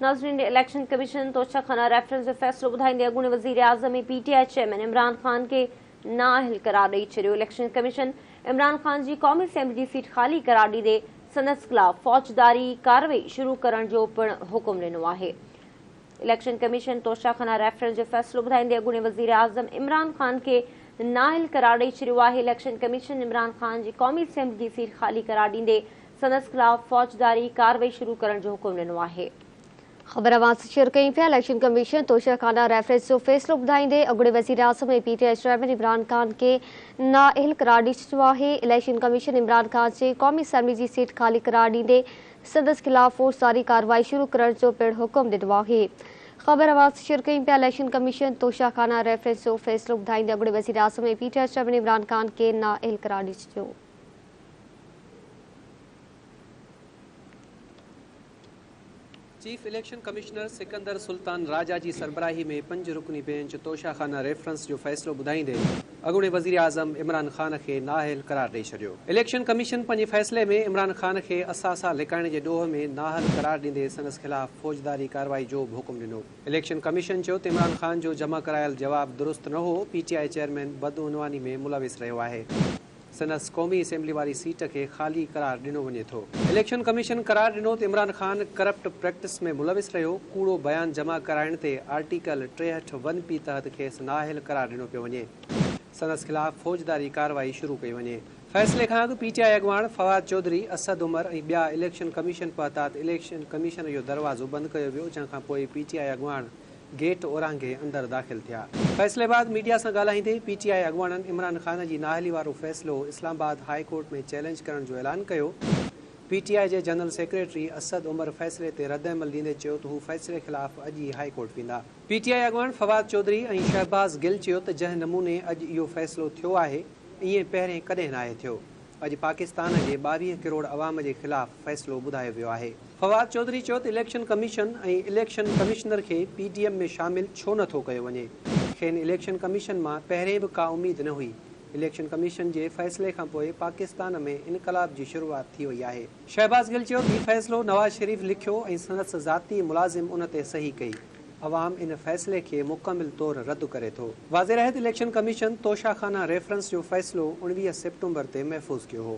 नाज़रीन, election commission Toshakhana reference जो फ़ैसिलो ॿुधाईंदे अॻूणे वज़ीर आज़म ऐं PTI चेयरमैन इमरान ख़ान खे नाअहल करार ॾेई छॾियो। इलेक्शन कमीशन इमरान ख़ान जी क़ौमी असेंबली जी सीट ख़ाली करार ॾींदे संदसि ख़िलाफ़ फ़ौजदारी कार्रवाई शुरू करण जो पिणु हुकुम ॾिनो आहे। इलेक्शन कमीशन तोशाखाना रेफरेंस जो फ़ैसिलो ॿुधाईंदे अॻूणे वज़ीर आज़म इमरान ख़ान खे नाअहल करार ॾेई छॾियो आहे। इलेक्शन कमीशन इमरान ख़ान जी क़ौमी असेंबली जी सीट ख़ाली करार ॾींदे संदसि ख़िलाफ़ फ़ौजदारी कार्रवाई शुरू करण जो हुकुम ॾिनो आहे। ख़बर आवाज़ शेयर कई पिया। इलेक्शन कमीशन तोशाखाना रेफरेंस जो फ़ैसिलो ॿुधाईंदे अॻूणे वज़ीर आज़म ऐं PTI चेयरमैन इमरान ख़ान खे नाअहल करार ॾेई छॾियो आहे। इलेक्शन कमीशन इमरान ख़ान जे क़ौमी असेंबली जी सीट ख़ाली करार ॾींदे संदसि ख़िलाफ़ फ़ौजदारी कार्रवाई शुरू करण जो पिणु हुकुम ॾिनो आहे। ख़बर आवाज़ शेयर कई पिया। इलेक्शन कमीशन तोशाखाना रेफरेंस जो फ़ैसिलो ॿुधाईंदे अॻूणे वज़ीर आज़म ऐं PTI चेयरमैन इमरान ख़ान खे नाअहल करार ॾेई छॾियो। Chief election commissioner Sikandar Sultan Raja जी सरबराही में 5 रुकनी बेंच तोशाखाना रेफरेंस जो फ़ैसिलो ॿुधाईंदे अॻूणे वज़ीर आज़म इमरान ख़ान खे नाअहल करार ॾेई छॾियो। इलेक्शन कमीशन पंहिंजे फ़ैसिले में इमरान ख़ान खे असासा लिकाइण जे ॾोह में नाअहल करार ॾींदे संदसि ख़िलाफ़ फ़ौजदारी कार्रवाई जो बि हुकुम ॾिनो। इलेक्शन कमीशन चयो त इमरान ख़ान जो जमा करायल जवाब दुरुस्त न हो। PTI चेयरमैन बदउनवानी में मुलविस रहियो आहे। संदसि क़ौमी असेंबली वारी सीट खे ख़ाली करार ॾिनो वञे थो। इलेक्शन कमीशन करार ॾिनो त इमरान ख़ान करप्ट प्रैक्टिस में मुलविस रहियो। कूड़ो बयान जमा कराइण ते आर्टिकल 63(1)P तहत खेसि नाअहल करार ॾिनो पियो वञे। संदसि ख़िलाफ़ फ़ौजदारी कार्रवाई शुरू कई वञे। फ़ैसिले खां अॻु PTI अॻवान फवाद चौधरी, असद उमर ऐं ॿिया इलेक्शन कमीशन पहतात इलेक्शन कमीशन जो दरवाज़ो बंदि कयो वियो, जंहिंखां पोइ PTI अॻवान गेट ओरांगे अंदरि दाख़िल थिया। फ़ैसिले बाद मीडिया सां ॻाल्हाईंदे PTI अॻवाननि इमरान ख़ान जी नाअहली वारो फ़ैसिलो इस्लामाबाद हाई कोर्ट में चैलेंज करण जो ऐलान कयो। PTI जे जनरल सेक्रेटरी असद उमर फ़ैसिले ते रद्दअमल ॾींदे चयो त हू फ़ैसिले ख़िलाफ़ अॼु ई हाई कोर्ट वेंदा। PTI अॻवान फवाद चौधरी ऐं शहबाज़ गिल चयो त जंहिं नमूने अॼु इहो फ़ैसिलो थियो आहे, ईअं पहिरें कॾहिं नाहे थियो। अॼु पाकिस्तान जे 22 करोड़ अवाम जे ख़िलाफ़ फ़ैसिलो ॿुधायो वियो आहे। फवाद चौधरी चयो त इलेक्शन कमीशन ऐं इलेक्शन कमिश्नर खे PDM में शामिल छो नथो कयो वञे। खेनि इलेक्शन कमीशन मां पहिरें बि का उमेद न हुई। इलेक्शन कमीशन जे फ़ैसिले खां पोइ पाकिस्तान में इनक़लाब जी शुरूआति थी वई आहे। शहबाज़ गिल चयो त हीउ फ़ैसिलो नवाज़ शरीफ़ लिखियो ऐं संदसि ज़ाती मुलाज़िम उन ते सही कई। अवाम इन फ़ैसिले खे मुकमिल तौरु रद्द करे थो। वाज़े रहे त इलेक्शन कमीशन तोशाखाना रेफरेंस जो फ़ैसिलो 19 सेप्टेम्बर ते महफ़ूज़ कयो हो।